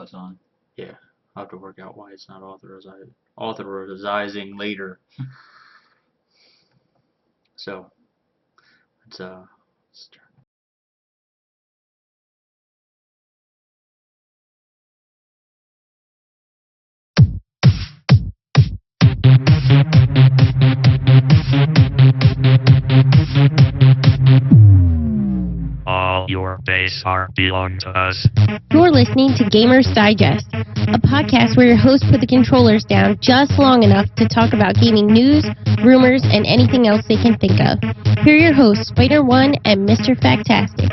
us on. Yeah, I'll have to work out why it's not authorizing later. So, let's turn. All your base art belong to us. You're listening to Gamers Digest, a podcast where your hosts put the controllers down just long enough to talk about gaming news, rumors, and anything else they can think of. Here are your hosts, Spider-One and Mr. Factastic.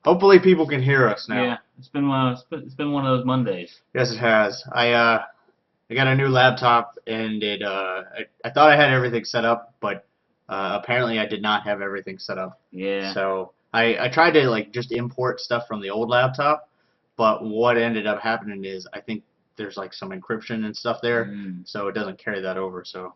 Hopefully people can hear us now. Yeah, it's been one of those Mondays. Yes, it has. I got a new laptop, and I thought I had everything set up, but apparently I did not have everything set up. Yeah. So I tried to like just import stuff from the old laptop, but what ended up happening is I think there's like some encryption and stuff there, so it doesn't carry that over. So,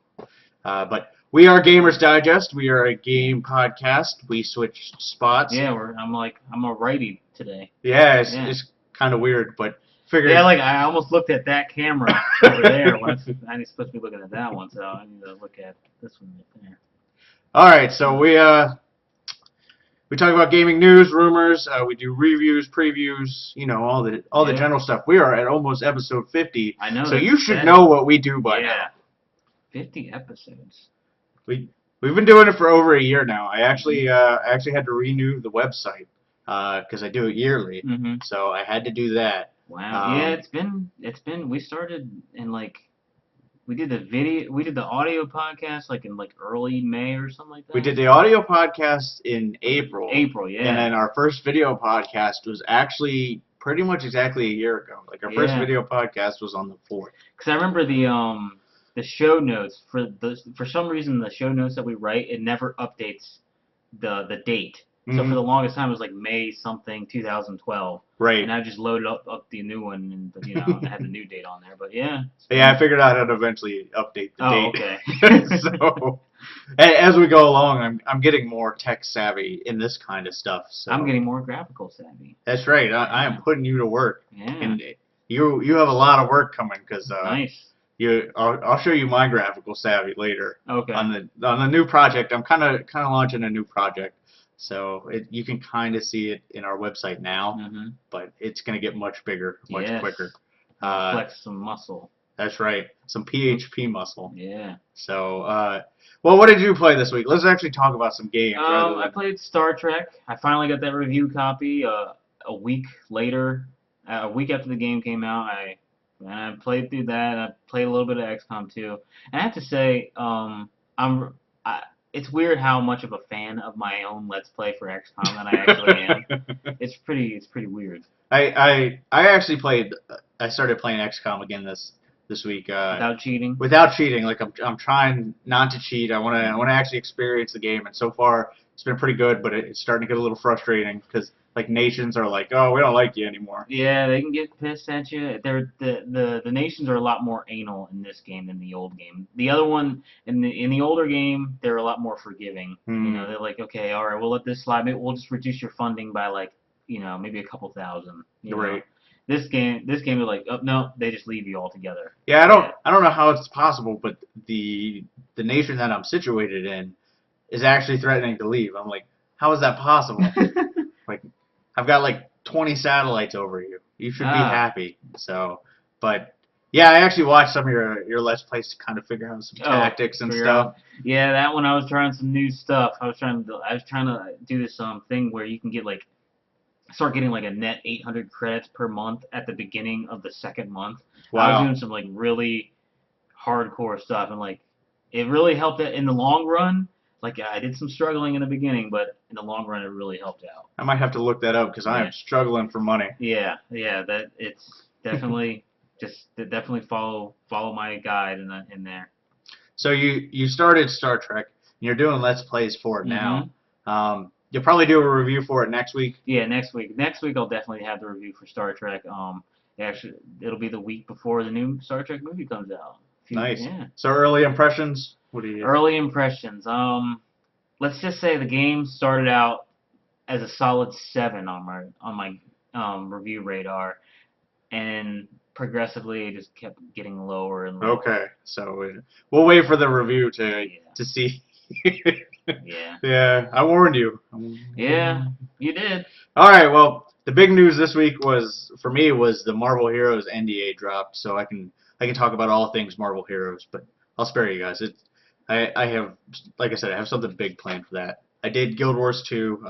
but we are Gamers Digest. We are a game podcast. We switched spots. Yeah, I'm a righty today. Yeah, it's kind of weird, but figured. Yeah, like I almost looked at that camera over there when I ain't supposed to be looking at that one, so I need to look at this one right there. All right, so we talk about gaming news, rumors. We do reviews, previews. You know, all the general stuff. We are at almost episode 50. I know. So you should know what we do by now. 50 episodes. We've been doing it for over a year now. I actually had to renew the website because I do it yearly. So I had to do that. Wow. Yeah, it's been. We started in like. We did the audio podcast like in like early May or something like that. We did the audio podcast in April. April, yeah. And then our first video podcast was actually pretty much exactly a year ago. Like our first video podcast was on the 4th. Because I remember the show notes for some reason the show notes that we write, it never updates the date. So for the longest time it was like May something 2012. Right. And I just loaded up the new one and I had the new date on there. But yeah. Yeah, I figured out how to eventually update the date. Okay. So as we go along, I'm getting more tech savvy in this kind of stuff. So I'm getting more graphical savvy. That's right. I am putting you to work. Yeah. And you have a lot of work coming because nice. I'll show you my graphical savvy later. Okay. On the new project, I'm kind of launching a new project. So you can kind of see it in our website now, but it's going to get much bigger, much quicker. Flex some muscle. That's right, some PHP muscle. Yeah. So, well, what did you play this week? Let's actually talk about some games. I played Star Trek. I finally got that review copy a week later, a week after the game came out. I played through that. I played a little bit of XCOM 2. And I have to say, it's weird how much of a fan of my own Let's Play for XCOM that I actually am. It's pretty weird. I actually I started playing XCOM again this week. Without cheating. Without cheating, like I'm trying not to cheat. I want to actually experience the game, and so far it's been pretty good. But it's starting to get a little frustrating because like nations are like, oh, we don't like you anymore. Yeah, they can get pissed at you. The nations are a lot more anal in this game than the old game. The other one in the older game, they're a lot more forgiving. You know, they're like, okay, all right, we'll let this slide. Maybe we'll just reduce your funding by like, maybe a couple thousand. Right. This game is like, oh no, they just leave you altogether. Yeah, I don't know how it's possible, but the nation that I'm situated in is actually threatening to leave. I'm like, how is that possible? Like, I've got like 20 satellites over you. You should be happy. So, but yeah, I actually watched some of your Let's Plays to kind of figure out some tactics and stuff. Yeah, that one I was trying some new stuff. I was trying to do this thing where you can get like start getting like a net 800 credits per month at the beginning of the second month. Wow. I was doing some like really hardcore stuff, and like it really helped in the long run. Like I did some struggling in the beginning, but in the long run, it really helped out. I might have to look that up because I am struggling for money. Yeah, that it's definitely definitely follow my guide in there. So you started Star Trek. And you're doing Let's Plays for it now. You'll probably do a review for it next week. Yeah, next week. Next week I'll definitely have the review for Star Trek. Actually, it'll be the week before the new Star Trek movie comes out. Nice. Yeah. So early impressions. What do you? Early impressions. Let's just say the game started out as a solid 7 on my review radar, and progressively it just kept getting lower and lower. Okay, so we'll wait for the review to see. Yeah. Yeah, I warned you. Yeah, you did. All right, well, the big news this week was for me was the Marvel Heroes NDA dropped, so I can talk about all things Marvel Heroes, but I'll spare you guys. I have, like I said, I have something big planned for that. I did Guild Wars 2,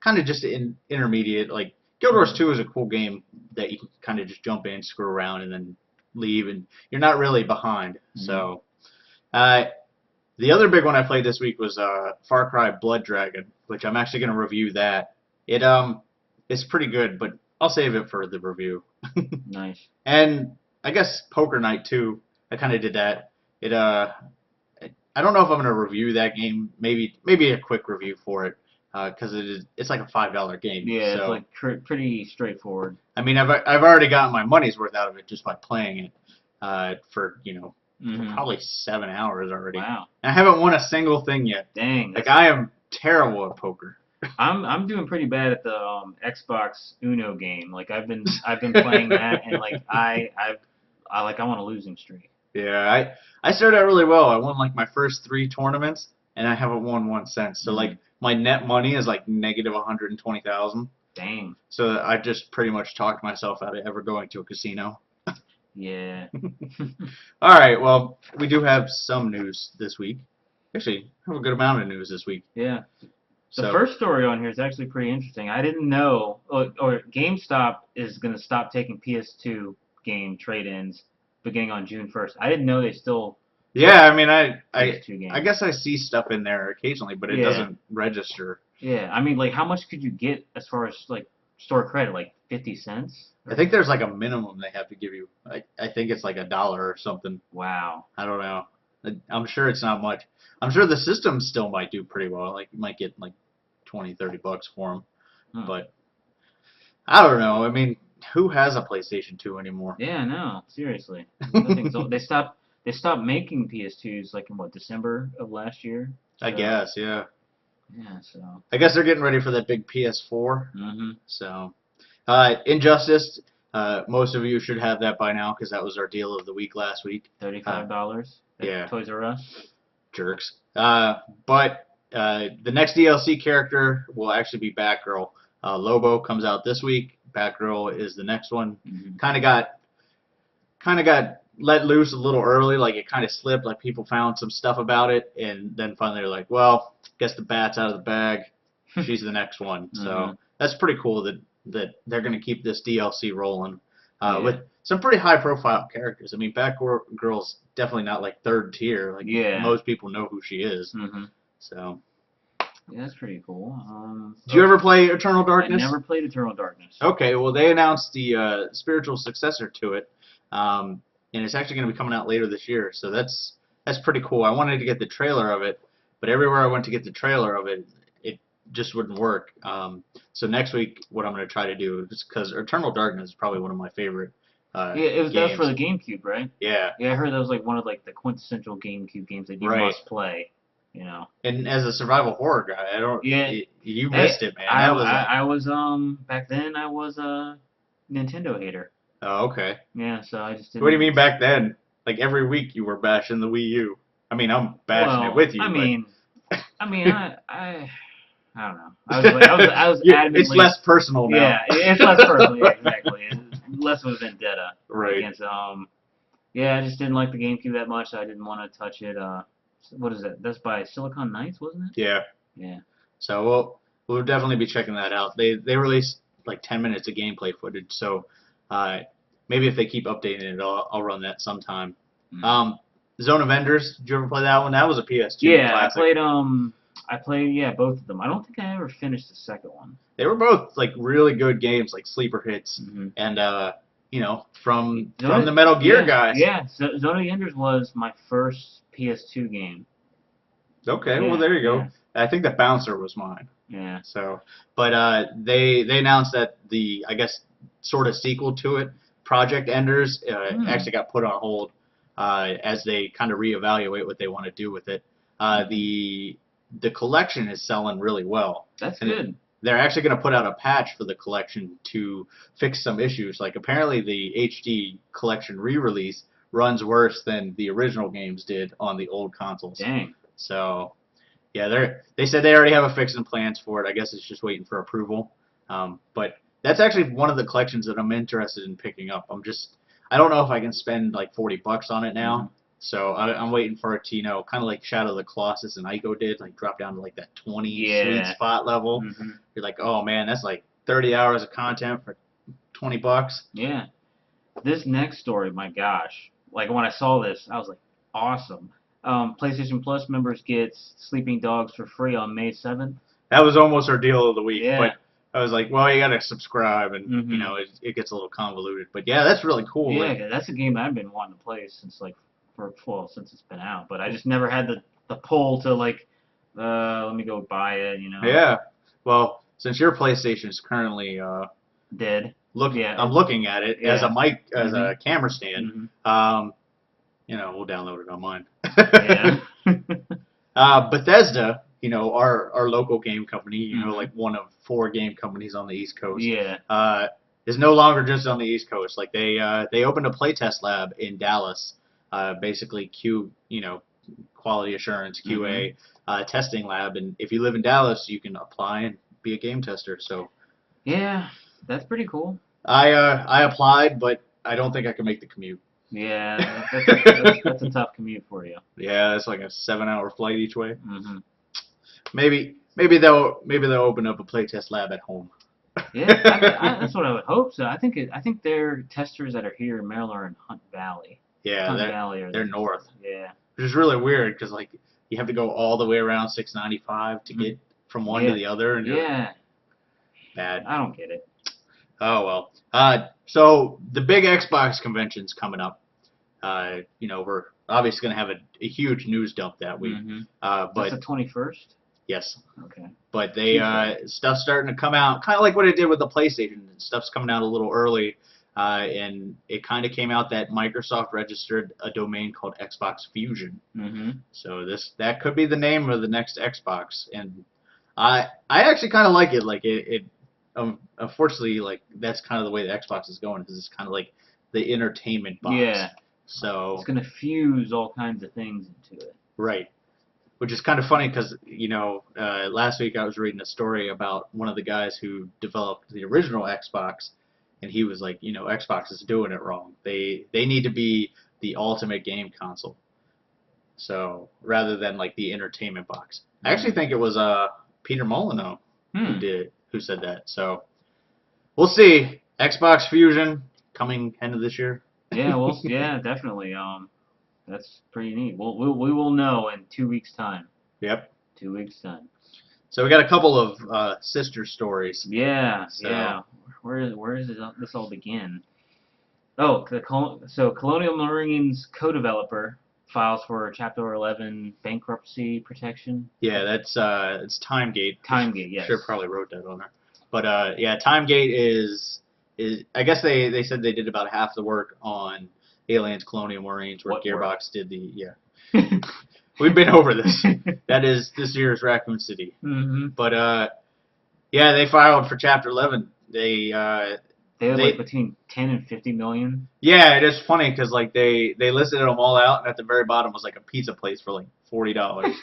kind of just intermediate. Like Guild Wars 2 is a cool game that you can kind of just jump in, screw around, and then leave, and you're not really behind. So, the other big one I played this week was Far Cry Blood Dragon, which I'm actually going to review that. It's pretty good, but I'll save it for the review. Nice. And I guess Poker Night too. I kind of did that. I don't know if I'm going to review that game. Maybe a quick review for it, because it's like a $5 game. Yeah, so, it's like pretty straightforward. I mean, I've already gotten my money's worth out of it just by playing it for probably 7 hours already. Wow. And I haven't won a single thing yet. Dang. Like I am terrible at poker. I'm doing pretty bad at the Xbox Uno game. Like I've been playing that, and like I want a losing streak. Yeah, I started out really well. I won like my first 3 tournaments, and I haven't won 1 cent. So like my net money is like negative 120,000. Dang. So I just pretty much talked myself out of ever going to a casino. Yeah. All right, well, we do have some news this week. Actually, have a good amount of news this week. Yeah. The So, first story on here is actually pretty interesting. I didn't know, or GameStop is going to stop taking PS2 game trade-ins beginning on June 1st. I didn't know they still. yeah, I mean, I PS2 games. I guess I see stuff in there occasionally, but it Yeah. doesn't register. Yeah, I mean, like, how much could you get as far as like store credit? Like 50 cents? I think there's like a minimum they have to give you. I think it's like $1 or something. Wow. I don't know. I'm sure it's not much. I'm sure the system still might do pretty well. Like you might get like $20-30 for them. Huh. But I don't know. I mean, who has a PlayStation 2 anymore? Yeah, no, seriously. They stopped making PS2s like in what, December of last year? I guess, yeah. Yeah, so. I guess they're getting ready for that big PS4. Mhm. So, Injustice. Most of you should have that by now because that was our deal of the week last week. $35. At yeah. Toys R Us. Jerks. But the next DLC character will actually be Batgirl. Lobo comes out this week. Batgirl is the next one. Mhm. Kind of got let loose a little early. Like it kind of slipped. Like people found some stuff about it, and then finally they're like, well, guess the bat's out of the bag. She's the next one. So that's pretty cool that they're going to keep this DLC rolling with some pretty high-profile characters. I mean, Batgirl's definitely not like third tier. Like most people know who she is. Mhm. So. Yeah, that's pretty cool. Did you ever play Eternal Darkness? I never played Eternal Darkness. Okay, well they announced the spiritual successor to it, and it's actually going to be coming out later this year. So that's pretty cool. I wanted to get the trailer of it, but everywhere I went to get the trailer of it, it just wouldn't work. So next week, what I'm going to try to do is because Eternal Darkness is probably one of my favorite. Yeah, that was for the GameCube, right? Yeah. Yeah, I heard that was like one of like the quintessential GameCube games that you must play. You know. And as a survival horror guy, I don't. Yeah. You missed it, man. I was back then I was a Nintendo hater. Oh, okay. Yeah, so I just didn't. What do you mean back then? Like every week you were bashing the Wii U. I mean, I'm bashing it with you. I mean, I don't know. I was adamantly. It's less personal now. Yeah, it's less personal. Yeah, exactly. It's less of a vendetta. Right. Against, yeah, I just didn't like the GameCube that much. I didn't want to touch it. What is that? That's by Silicon Knights, wasn't it? Yeah. Yeah. So we'll definitely be checking that out. They released like 10 minutes of gameplay footage. So maybe if they keep updating it, I'll run that sometime. Zone of Enders. Did you ever play that one? That was a PS2 Yeah, classic. I played both of them. I don't think I ever finished the second one. They were both like really good games, like sleeper hits, and from the Metal Gear guys. Yeah, Zone of Enders was my first PS2 game. Okay, well there you go. I think the Bouncer was mine. Yeah. So, but they announced that the sort of sequel to it, Project Enders, actually got put on hold. as they kind of reevaluate what they want to do with it. The collection is selling really well. That's good. They're actually going to put out a patch for the collection to fix some issues. Like apparently the HD collection re-release runs worse than the original games did on the old consoles. Dang. So yeah, they said they already have a fix and plans for it. I guess it's just waiting for approval. But that's actually one of the collections that I'm interested in picking up. I don't know if I can spend like $40 on it now. Mm-hmm. So I'm waiting for it to, kind of like Shadow of the Colossus and Ico did, like drop down to like that 20 sweet spot level. Mm-hmm. You're like, oh man, that's like 30 hours of content for $20. Yeah. This next story, my gosh. Like when I saw this, I was like, awesome. PlayStation Plus members get Sleeping Dogs for free on May 7th. That was almost our deal of the week. Yeah. But I was like, well, you got to subscribe, and it gets a little convoluted. But yeah, that's really cool. Yeah, like, that's a game I've been wanting to play since since it's been out. But I just never had the pull to like, let me go buy it. Yeah. Well, since your PlayStation is currently dead. I'm looking at it as a mic, as a camera stand. Mm-hmm. We'll download it on mine. Yeah. Bethesda, our local game company, like one of 4 game companies on the East Coast. Yeah. Is no longer just on the East Coast. Like they opened a playtest lab in Dallas, basically quality assurance, QA testing lab, and if you live in Dallas, you can apply and be a game tester. So yeah, that's pretty cool. I applied, but I don't think I can make the commute. Yeah, that's a tough commute for you. Yeah, it's like a 7-hour flight each way. Mm-hmm. Maybe they'll open up a playtest lab at home. Yeah, that's what I would hope. So I think their testers that are here in Maryland are in Hunt Valley. Yeah, they're north. Yeah, which is really weird because like you have to go all the way around 695 to get from one to the other. And bad. I don't get it. Oh well. So the big Xbox convention's coming up. We're obviously going to have a huge news dump that week. Mm-hmm. But that's the 21st. Yes. Okay. But stuff's starting to come out, kind of like what it did with the PlayStation. Stuff's coming out a little early, and it kind of came out that Microsoft registered a domain called Xbox Fusion. Mm-hmm. So that could be the name of the next Xbox, and I actually kind of like it. Like it unfortunately, like that's kind of the way the Xbox is going, because it's kind of like the entertainment box. Yeah. So it's gonna fuse all kinds of things into it. Right. Which is kind of funny because, last week I was reading a story about one of the guys who developed the original Xbox, and he was like, Xbox is doing it wrong. They need to be the ultimate game console. So rather than like the entertainment box. I actually think it was Peter Molyneux who said that. So we'll see. Xbox Fusion coming end of this year. Yeah, definitely. That's pretty neat. We will know in 2 weeks' time. Yep. 2 weeks' time. So we got a couple of sister stories. Yeah. Where does this all begin? Oh, so Colonial Marines co-developer files for Chapter 11 bankruptcy protection. Yeah, that's it's Timegate. Timegate, yes. Sure, probably wrote that on there. But Timegate is I guess they said they did about half the work on Aliens, Colonial Marines, where Gearbox did We've been over this. That is this year's Raccoon City. Mm-hmm. But they filed for Chapter 11. They had like between 10 and 50 million. Yeah, it is funny because like they listed them all out, and at the very bottom was like a pizza place for like $40.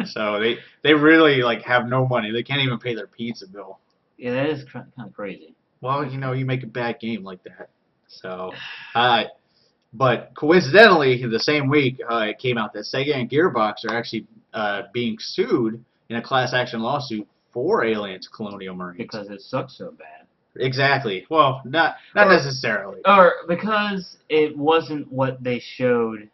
So they really like have no money. They can't even pay their pizza bill. Yeah, that is kind of crazy. Well, you make a bad game like that. So, but coincidentally, the same week it came out that Sega and Gearbox are actually being sued in a class action lawsuit for Aliens, Colonial Marines. Because it sucks so bad. Exactly. Well, not necessarily. Or because it wasn't what they showed,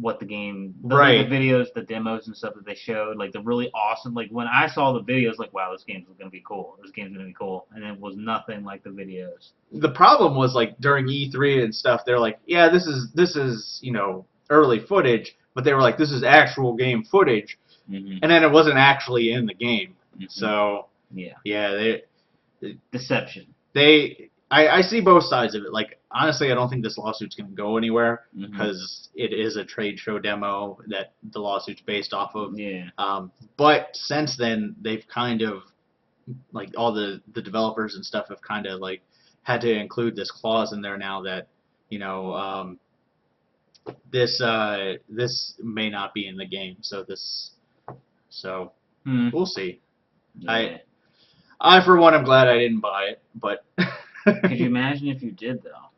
what the game, the videos, the demos and stuff that they showed, like the really awesome, like when I saw the videos, like, wow, this game's going to be cool. This game's going to be cool. And it was nothing like the videos. The problem was, like, during E3 and stuff, they're like, yeah, this is early footage, but they were like, this is actual game footage. Mm-hmm. And then it wasn't actually in the game. Mm-hmm. So, they deception. I see both sides of it. Like, honestly, I don't think this lawsuit's going to go anywhere because it is a trade show demo that the lawsuit's based off of. Yeah. But since then, they've kind of, like, all the developers and stuff have kind of, like, had to include this clause in there now that, this may not be in the game. So we'll see. Yeah. I for one am glad I didn't buy it, but Could you imagine if you did though?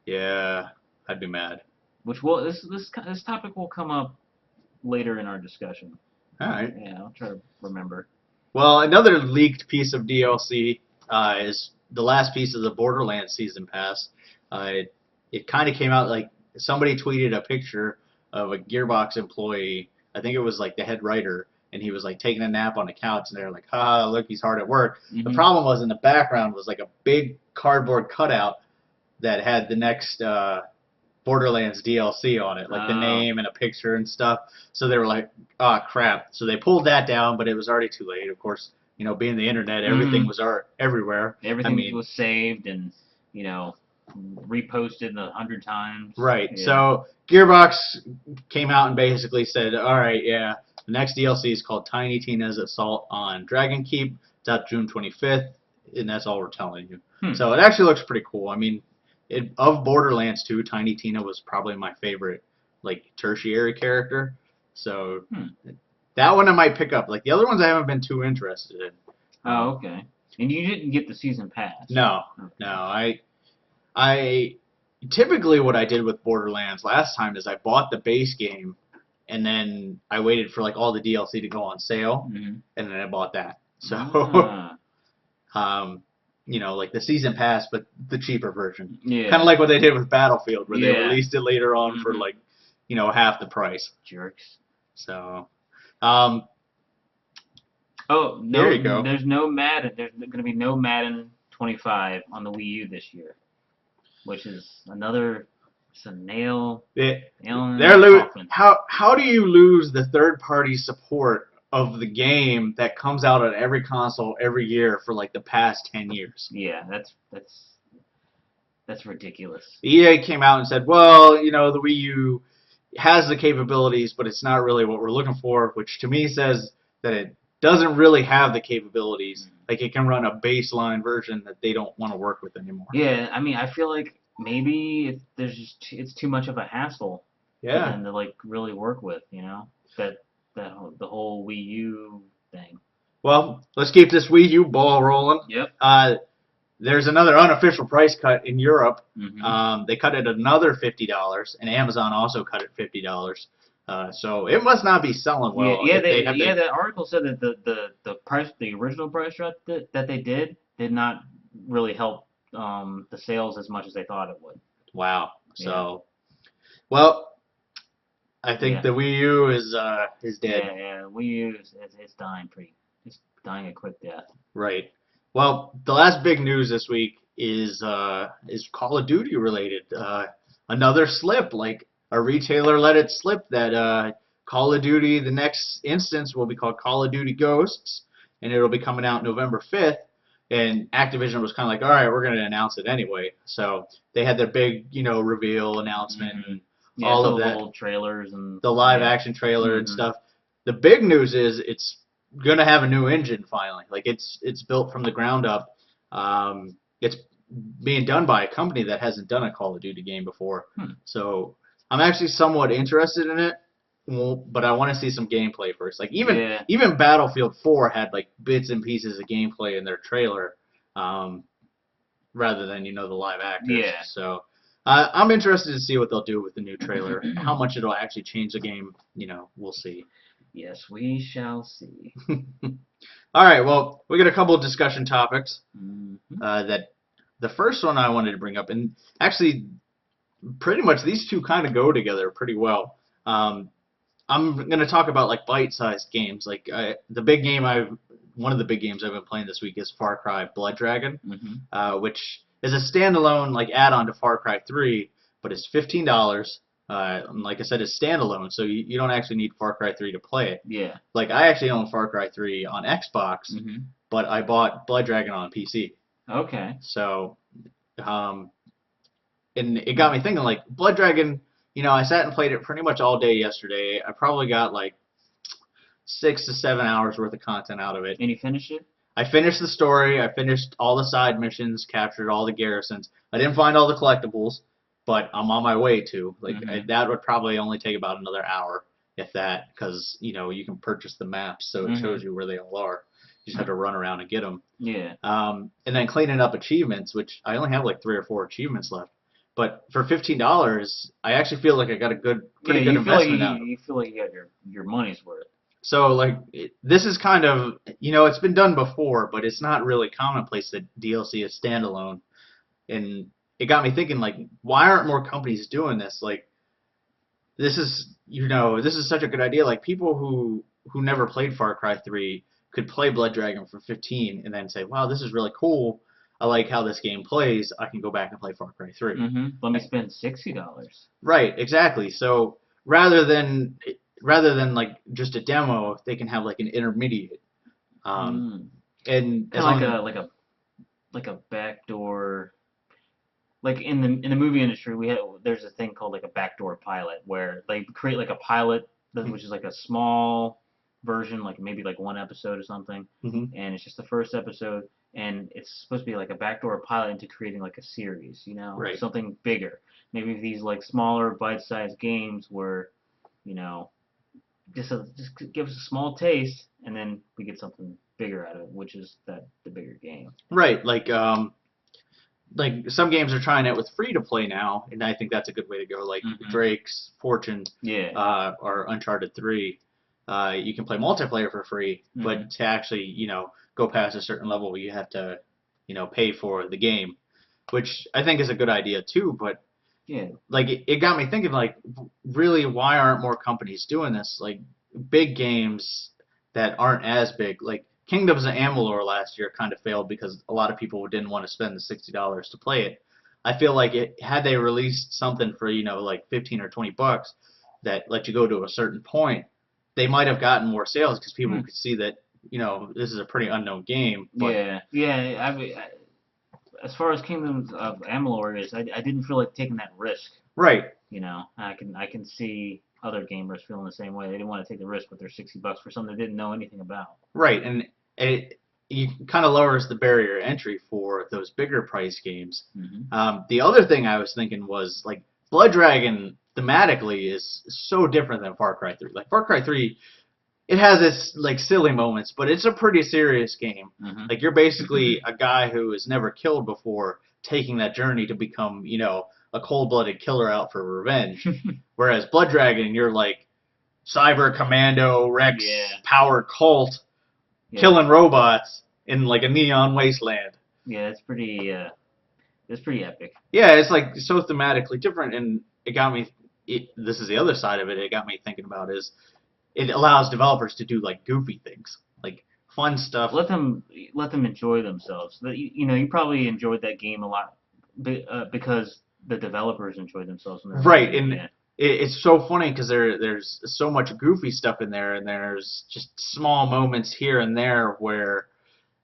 Yeah, I'd be mad. Which will this topic will come up later in our discussion. All right. Yeah, I'll try to remember. Well, another leaked piece of DLC is the last piece of the Borderlands Season Pass. It kind of came out like somebody tweeted a picture of a Gearbox employee. I think it was like the head writer, and he was like taking a nap on the couch, and they're like, "Ha, look, he's hard at work." The problem was in the background was like a big cardboard cutout that had the next Borderlands DLC on it, like the name and a picture and stuff. So they were like, "Oh crap!" So they pulled that down, but it was already too late. Of course, being the internet, everything was everywhere. Everything was saved and reposted 100 times. Right. Yeah. So Gearbox came out and basically said, "All right, yeah, the next DLC is called Tiny Tina's Assault on Dragon Keep. It's out June 25th, and that's all we're telling you." So it actually looks pretty cool. I mean, of Borderlands 2, Tiny Tina was probably my favorite, like, tertiary character. So that one I might pick up. Like, the other ones I haven't been too interested in. Oh, okay. And you didn't get the season pass? No. Okay. No, I typically what I did with Borderlands last time is I bought the base game, and then I waited for like all the DLC to go on sale, and then I bought that. So, like the season pass, but the cheaper version. Yeah. Kind of like what they did with Battlefield, where they released it later on for like, half the price. Jerks. So, oh no! There you go. There's no Madden. There's going to be no Madden 25 on the Wii U this year, which is another. It's a nail. How do you lose the third-party support of the game that comes out on every console every year for like the past 10 years? Yeah, that's ridiculous. EA came out and said, well, the Wii U has the capabilities, but it's not really what we're looking for, which to me says that it doesn't really have the capabilities. Like, it can run a baseline version that they don't want to work with anymore. Yeah, I mean, I feel like maybe it's too much of a hassle for them to like really work with, the whole Wii U thing. Well, let's keep this Wii U ball rolling. Yep. There's another unofficial price cut in Europe. They cut it another $50, and Amazon also cut it $50. So it must not be selling well. The article said that the original price drop that they did not really help the sales as much as they thought it would. Wow. So, well, I think the Wii U is dead. Yeah, Wii U it's dying it's dying a quick death. Right. Well, the last big news this week is Call of Duty related. Another slip, like a retailer let it slip that Call of Duty, the next instance will be called Call of Duty Ghosts, and it'll be coming out November 5th. And Activision was kind of like, all right, we're going to announce it anyway. So they had their big, reveal announcement and all of that. The old trailers and the live action trailer and stuff. The big news is it's going to have a new engine finally. Like, it's built from the ground up. It's being done by a company that hasn't done a Call of Duty game before. So I'm actually somewhat interested in it. But I want to see some gameplay first. Like, even Battlefield 4 had like bits and pieces of gameplay in their trailer, rather than the live actors. Yeah. So I'm interested to see what they'll do with the new trailer. How much it'll actually change the game, we'll see. Yes, we shall see. All right. Well, we got a couple of discussion topics. That the first one I wanted to bring up, and actually, pretty much these two kind of go together pretty well. I'm going to talk about like bite-sized games. Like one of the big games I've been playing this week is Far Cry Blood Dragon, which is a standalone like add-on to Far Cry 3, but it's $15. Like I said, it's standalone, so you don't actually need Far Cry 3 to play it. Yeah. Like, I actually own Far Cry 3 on Xbox, but I bought Blood Dragon on PC. Okay. So Um, and it got me thinking, like, Blood Dragon, I sat and played it pretty much all day yesterday. I probably got like 6 to 7 hours worth of content out of it. And you finish it? I finished the story. I finished all the side missions, captured all the garrisons. I didn't find all the collectibles, but I'm on my way to. Like, that would probably only take about another hour, if that, because, you can purchase the maps, so it shows you where they all are. You just have to run around and get them. Yeah. And then cleaning up achievements, which I only have like 3 or 4 achievements left. But for $15, I actually feel like I got a pretty good investment out of it. You feel like you got your money's worth. So, like, this is kind of, it's been done before, but it's not really commonplace that DLC is standalone. And it got me thinking, like, why aren't more companies doing this? Like, this is such a good idea. Like, people who never played Far Cry 3 could play Blood Dragon for 15 and then say, wow, this is really cool. I like how this game plays. I can go back and play Far Cry 3. Let me spend $60. Right, exactly. So rather than like just a demo, they can have like an intermediate. And like a backdoor. Like in the movie industry, there's a thing called like a backdoor pilot where they create like a pilot, which is like a small version, like maybe like 1 episode or something, and it's just the first episode, and it's supposed to be like a backdoor pilot into creating like a series, right. Something bigger. Maybe these like smaller bite-sized games where, just give us a small taste, and then we get something bigger out of it, which is the bigger game. Right, like some games are trying it with free to play now, and I think that's a good way to go. Like Drake's Fortune, or Uncharted 3. You can play multiplayer for free, but to actually, go past a certain level, you have to, pay for the game, which I think is a good idea too. But like it got me thinking, like, really, why aren't more companies doing this? Like big games that aren't as big, like Kingdoms of Amalur last year kind of failed because a lot of people didn't want to spend the $60 to play it. I feel like had they released something for, like 15 or 20 bucks that let you go to a certain point, they might have gotten more sales because people could see that, this is a pretty unknown game. But as far as Kingdoms of Amalur is, I didn't feel like taking that risk. Right. I can see other gamers feeling the same way. They didn't want to take the risk with their $60 for something they didn't know anything about. Right, and it kind of lowers the barrier to entry for those bigger price games. The other thing I was thinking was, like, Blood Dragon thematically is so different than Far Cry 3. Like, Far Cry 3, it has its, like, silly moments, but it's a pretty serious game. Like, you're basically a guy who has never killed before taking that journey to become, a cold-blooded killer out for revenge. Whereas Blood Dragon, you're like cyber commando, Rex, powered cult, killing robots in like a neon wasteland. Yeah, it's pretty epic. Yeah, it's like so thematically different, and it got me. This is the other side of it. It got me thinking about is it allows developers to do like goofy things, like fun stuff. Let them enjoy themselves. You probably enjoyed that game a lot because the developers enjoy themselves. Right, and it's so funny because there's so much goofy stuff in there, and there's just small moments here and there where,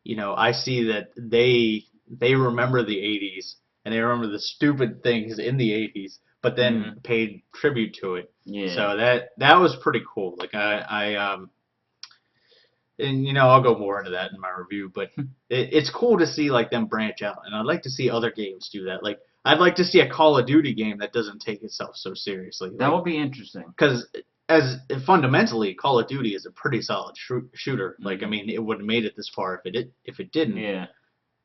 I see that they remember the 80s, and they remember the stupid things in the 80s, but then paid tribute to it. Yeah. So that was pretty cool. Like and I'll go more into that in my review, but it's cool to see like them branch out, and I'd like to see other games do that. Like I'd like to see a Call of Duty game that doesn't take itself so seriously. That would be interesting. Because fundamentally, Call of Duty is a pretty solid shooter. Like, I mean, it wouldn't have made it this far if it didn't. Yeah.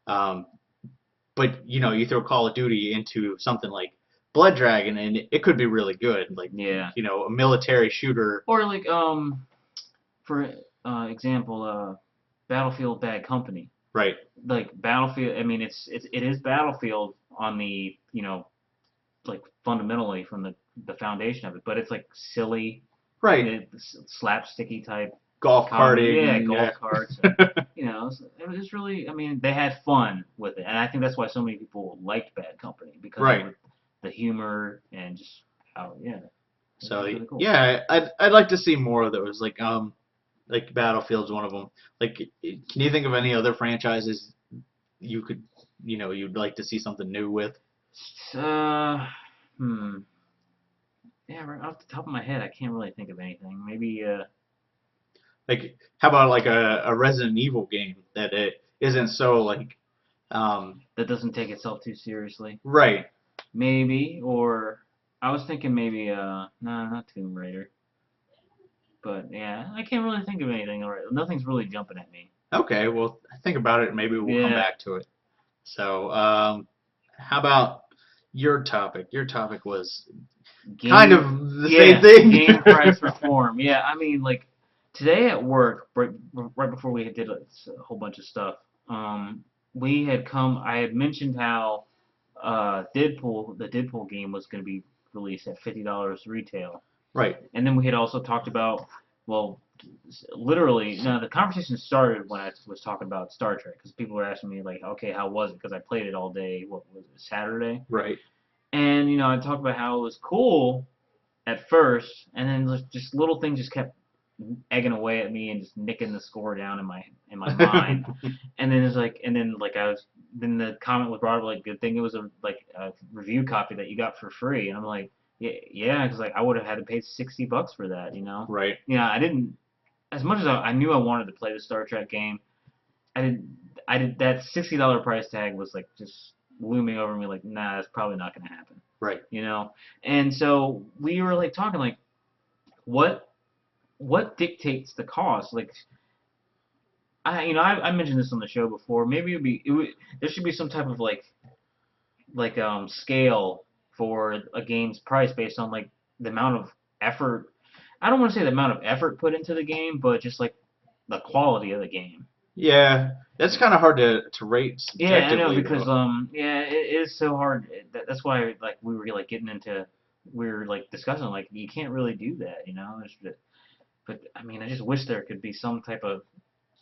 But you throw Call of Duty into something like Blood Dragon, and it could be really good. Like, a military shooter. Or like for example, Battlefield Bad Company. Right. Like Battlefield, I mean, it is Battlefield on the, like fundamentally from the foundation of it, but it's like silly, right? Slapsticky type golf karting, golf carts. It was really, I mean, they had fun with it, and I think that's why so many people liked Bad Company because of the humor and just how, So really cool. I'd like to see more of those. Like Battlefield's one of them. Like, can you think of any other franchises you could you'd like to see something new with? Uh, hmm. Yeah, right off the top of my head, I can't really think of anything. Maybe Like, how about like a Resident Evil game that it isn't so like, that doesn't take itself too seriously. right? Maybe, or I was thinking maybe no, not Tomb Raider. But yeah, I can't really think of anything. Nothing's really jumping at me. Okay, well, think about it. Maybe we'll come Yeah. back to it. So, how about your topic? Your topic was kind of the same thing. Game price reform. Yeah, I mean, like today at work, right before we did a whole bunch of stuff, we had come. I had mentioned how the Deadpool game was going to be released at $50 retail, Right. and then we had also talked about, well, literally, no, the conversation started when I was talking about Star Trek because people were asking me like, okay, how was it? Because I played it all day. What was it, Saturday? Right. And I talked about how it was cool at first, and then just little things just kept egging away at me and just nicking the score down in my mind. And then then the comment was brought up like, good thing it was a review copy that you got for free, and I'm like, yeah, because like I would have had to pay $60 for that, Right. I didn't, as much as I knew I wanted to play the Star Trek game, I did that $60 price tag was like just looming over me like, nah, that's probably not gonna happen. Right. And so we were like talking like, what dictates the cost? Like, I mentioned this on the show before. Maybe there should be some type of scale for a game's price based on like the amount of effort. I don't want to say the amount of effort put into the game, but just like the quality of the game. Yeah, that's kind of hard to rate Yeah, I know subjectively, because though. it is so hard. That's why like we were like we were like discussing like you can't really do that, But I mean, I just wish there could be some type of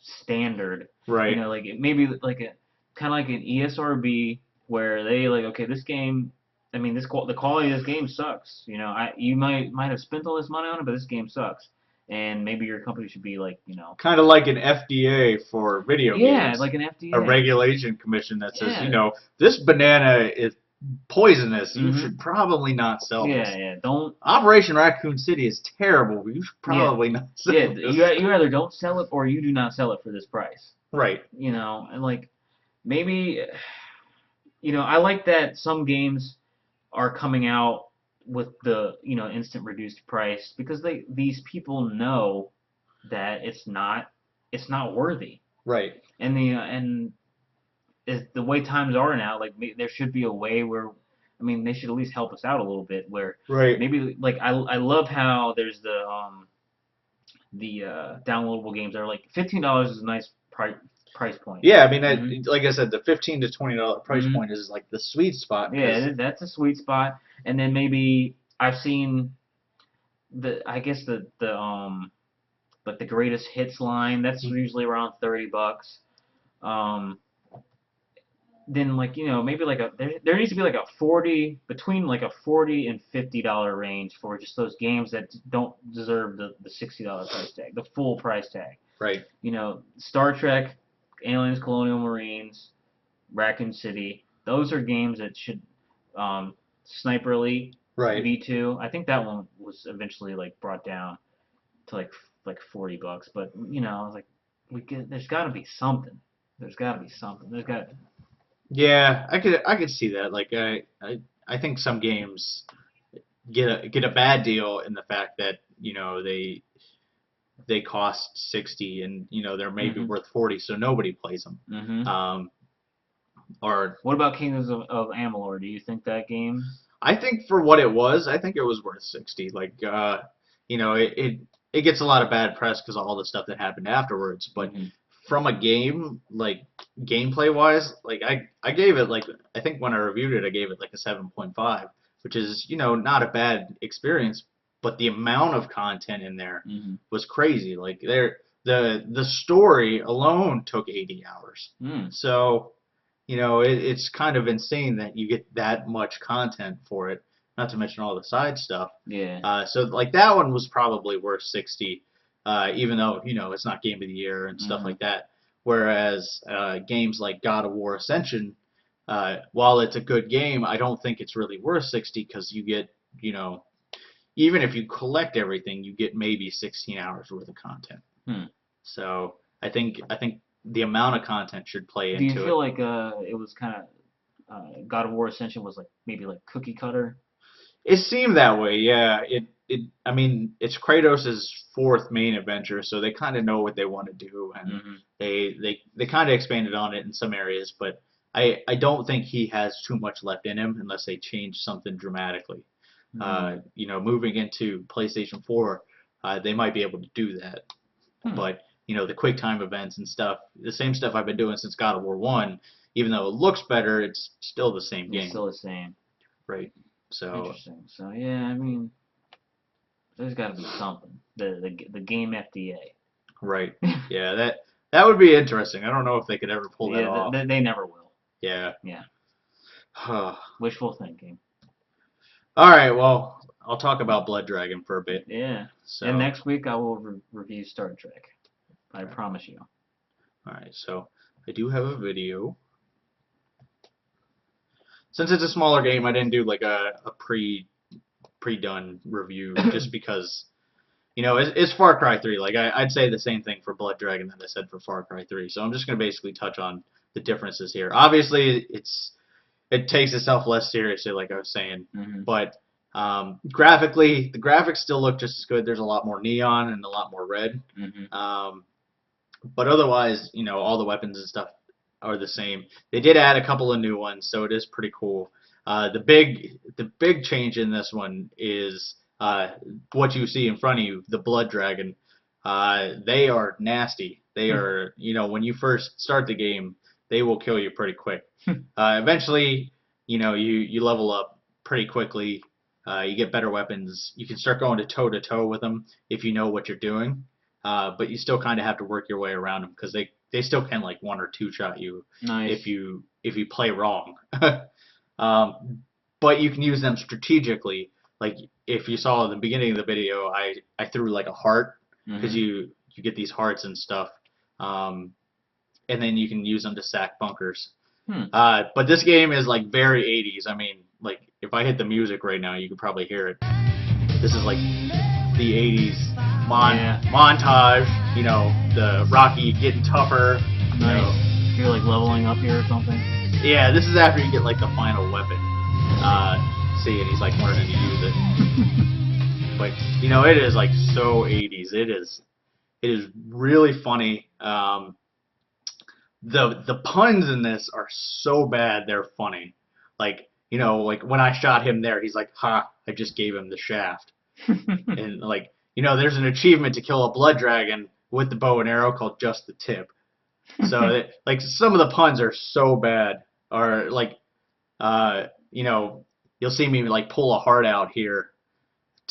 standard, Right. like maybe like a kind of like an ESRB where they like, okay, this game, I mean, the quality of this game sucks. You might have spent all this money on it, but this game sucks, and maybe your company should be like, Kind of like an FDA for video yeah, games. like an A FDA. regulation commission that says, Yeah. this banana is poisonous. You Mhm. should probably not sell this. Yeah, don't. Operation Raccoon City is terrible. You should probably not sell Yeah, this. you either don't sell it or you do not sell it for this price. Right. And like maybe, I like that some games are coming out with the instant reduced price because these people know that it's not worthy. Right. And the way times are now, like there should be a way where, I mean, they should at least help us out a little bit where Right. maybe like I love how there's the downloadable games that are like $15 is a nice price point. Yeah, I mean, Mhm. like I said, the $15 to $20 price Mhm. point is like the sweet spot. 'Cause Yeah, that's a sweet spot. And then maybe I've seen I guess like the greatest hits line, that's usually around $30. Then like maybe like there needs to be like between like a $40 and $50 range for just those games that don't deserve the $60 price tag, the full price tag. Right. Star Trek, Aliens, Colonial Marines, Raccoon City, those are games that should Sniper Elite, Right. V2. I think that one was eventually like brought down to like $40, but I was like, there's got to be something. There's got to be something. There's got. Yeah, I could see that. Like I think some games get a bad deal in the fact that they cost 60 and they're maybe Mhm. worth 40, so nobody plays them. Mhm. Or What about Kingdoms of Amalur? Do you think that game? I think for what it was, I think it was worth 60. Like it gets a lot of bad press because of all the stuff that happened afterwards, but Mhm. from a game, like gameplay wise, like I gave it like I think when I reviewed it I gave it like a 7.5, which is not a bad experience, but the amount of content in there Mhm. was crazy. Like the story alone took 80 hours. Mm. So it's kind of insane that you get that much content for it, not to mention all the side stuff. Yeah. So like that one was probably worth 60. Even though it's not Game of the Year and stuff Mhm. like that. Whereas games like God of War Ascension, while it's a good game, I don't think it's really worth 60 because you get, even if you collect everything, you get maybe 16 hours worth of content. So I think the amount of content should play Do you into feel it. like it was kind of God of War Ascension was like maybe like cookie cutter? It seemed that way, yeah. I mean, it's Kratos' fourth main adventure, so they kind of know what they want to do, and Hmm. they kind of expanded on it in some areas, but I don't think he has too much left in him unless they change something dramatically. Moving into PlayStation 4, they might be able to do that, but the quick time events and stuff, the same stuff I've been doing since God of War 1, even though it looks better, it's still the same It's game, still the same. right? So. Interesting. So yeah, I mean, there's got to be something. The game FDA. Right. Yeah, that would be interesting. I don't know if they could ever pull that Yeah, off. they never will. Yeah. Yeah. All Wishful thinking. right. Well, I'll talk about Blood Dragon for a bit. Yeah. So. And next week I will review Star Trek. I promise you. All right. So I do have a video. Since it's a smaller game, I didn't do like a pre-done review just because. It's Far Cry 3. Like I'd say the same thing for Blood Dragon that I said for Far Cry 3. So I'm just gonna basically touch on the differences here. Obviously, it takes itself less seriously, like I was saying, but graphically, the graphics still look just as good. There's a lot more neon and a lot more red. But otherwise, all the weapons and stuff are the same. They did add a couple of new ones, so it is pretty cool. The big change in this one is. What you see in front of you, the Blood Dragon, they are nasty. They are, when you first start the game, they will kill you pretty quick. Eventually, you level up pretty quickly. You get better weapons. You can start going to toe with them if you know what you're doing. But you still kind of have to work your way around them because they still can like one or two shot you if you play wrong. But you can use them strategically. Like if you saw in the beginning of the video, I threw like a heart because you get these hearts and stuff, and then you can use them to sack bunkers. But this game is like very 80s. I mean, like if I hit the music right now, you could probably hear it. This is like the 80s montage. The Rocky getting tougher. Nice. You're like leveling up here or something. Yeah, this is after you get like the final weapon. See, and he's like learning to use it. But it is like so 80s. It is really funny. The puns in this are so bad they're funny. Like like when I shot him there, he's like, "Ha! I just gave him the shaft." And like there's an achievement to kill a blood dragon with the bow and arrow called just the tip. So like some of the puns are so bad. Or like you'll see me like pull a heart out here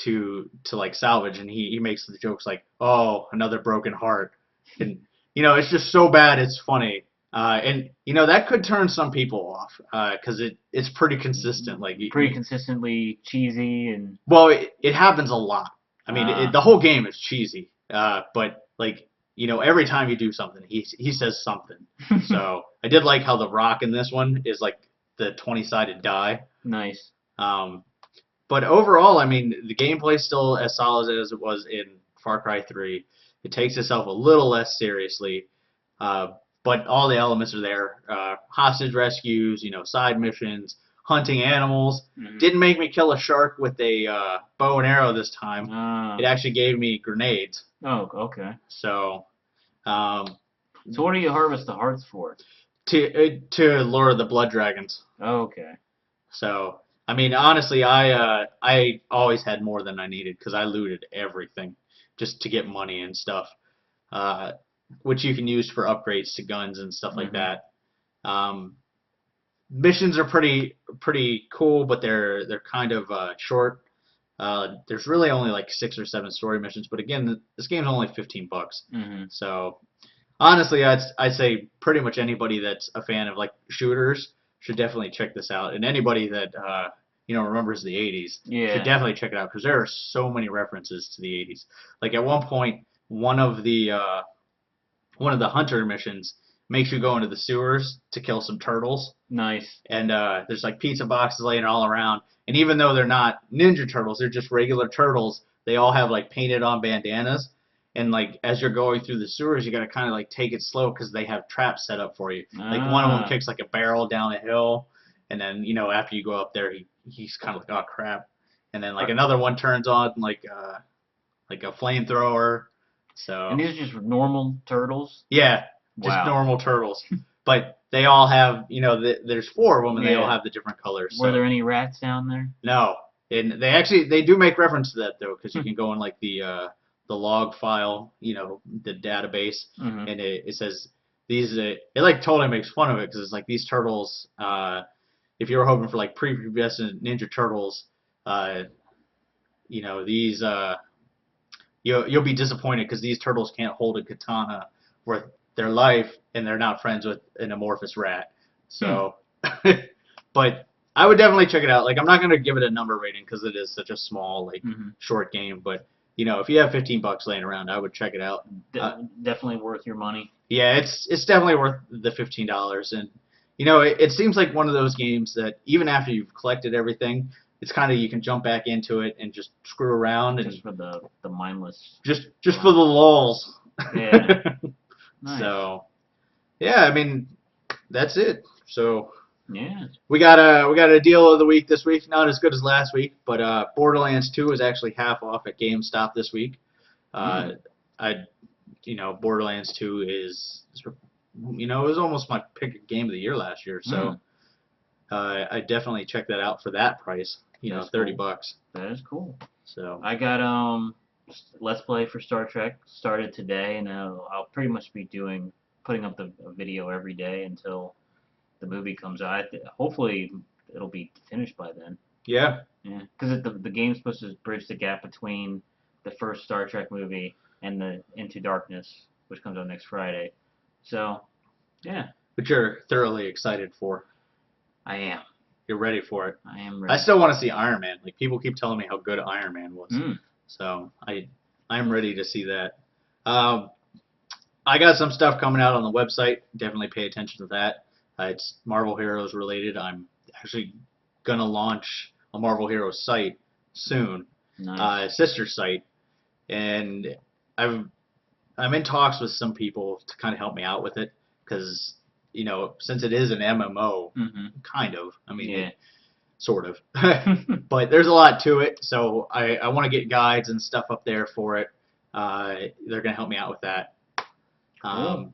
to like salvage, and he makes the jokes like, "Oh, another broken heart," and it's just so bad it's funny, and that could turn some people off because it's pretty consistent, like pretty consistently cheesy and. Well, it happens a lot. I mean, the whole game is cheesy, but like every time you do something, he says something. So I did like how the rock in this one is like the 20-sided die. Nice. But overall, I mean, the gameplay's still as solid as it was in Far Cry 3. It takes itself a little less seriously, but all the elements are there. Hostage rescues, side missions, hunting animals. Didn't make me kill a shark with a bow and arrow this time. It actually gave me grenades. Oh, okay. So. So what do you harvest the hearts for? To lure the blood dragons. Oh, okay. So. I mean, honestly, I always had more than I needed because I looted everything just to get money and stuff, which you can use for upgrades to guns and stuff like that. Missions are pretty cool, but they're kind of short. There's really only like 6 or 7 story missions, but again, this game's only $15. So honestly, I'd say pretty much anybody that's a fan of like shooters should definitely check this out, and anybody that remembers the 80s should definitely check it out because there are so many references to the 80s. Like at one point, one of the hunter missions makes you go into the sewers to kill some turtles. Nice. And there's like pizza boxes laying all around. And even though they're not Ninja Turtles, they're just regular turtles, they all have like painted on bandanas. And like as you're going through the sewers, you got to kind of like take it slow because they have traps set up for you. Like one of them kicks like a barrel down a hill, and then after you go up there, he's kind of like, oh crap. And then like another one turns on like a flamethrower. So. And these are just normal turtles. Yeah, just normal turtles. But they all have, there's 4 of them, and they all have the different colors. Were there any rats down there? No, and they do make reference to that though, because you can go in like the log file, the database, and it says these. It like totally makes fun of it because it's like these turtles. If you were hoping for like prepubescent Ninja Turtles, these you'll be disappointed because these turtles can't hold a katana worth their life, and they're not friends with an amorphous rat. So, but I would definitely check it out. Like, I'm not gonna give it a number rating because it is such a small, short game. But if you have $15 laying around, I would check it out. Definitely worth your money. Yeah, it's definitely worth the $15. And it seems like one of those games that even after you've collected everything, it's kind of you can jump back into it and just screw around and just for the mindless. Just for the lulz. Yeah. Nice. So, yeah, I mean, that's it. So, yeah, we got a deal of the week this week. Not as good as last week, but Borderlands 2 is actually half off at GameStop this week. Borderlands 2 is it was almost my pick game of the year last year. So, I definitely check that out for that price. $30. Cool. That is cool. So I got Let's Play for Star Trek started today, and I'll pretty much be putting up a video every day until the movie comes out. Hopefully it'll be finished by then. Yeah. Yeah, because the game's supposed to bridge the gap between the first Star Trek movie and the Into Darkness, which comes out next Friday. So, yeah. But you're thoroughly excited for. I am. You're ready for it. I am ready. I still want to see Iron Man. Like, people keep telling me how good Iron Man was. So I'm ready to see that. I got some stuff coming out on the website. Definitely pay attention to that. It's Marvel Heroes related. I'm actually gonna launch a Marvel Heroes site soon, Nice. sister site, and I'm in talks with some people to kind of help me out with it because since it is an MMO, kind of. I mean, sort of. But there's a lot to it, so I want to get guides and stuff up there for it. They're going to help me out with that. Cool.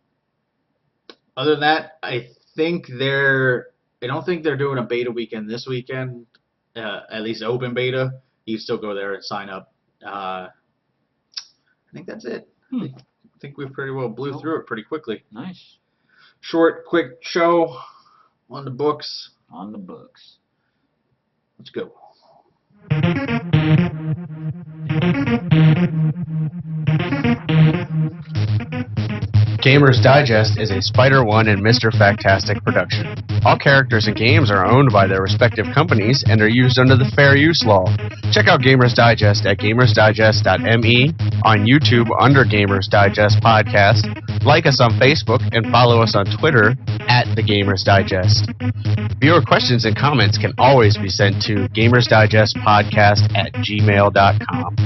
Other than that, I don't think they're doing a beta weekend this weekend, at least open beta. You can still go there and sign up. I think that's it. I think we pretty well blew through it pretty quickly. Nice. Short, quick show on the books. On the books. Let's go. Gamers Digest is a Spider One and Mr. Factastic production. All characters and games are owned by their respective companies and are used under the Fair Use Law. Check out Gamers Digest at gamersdigest.me, on YouTube under Gamers Digest Podcast, like us on Facebook, and follow us on Twitter at The Gamers Digest. Viewer questions and comments can always be sent to gamersdigestpodcast@gmail.com.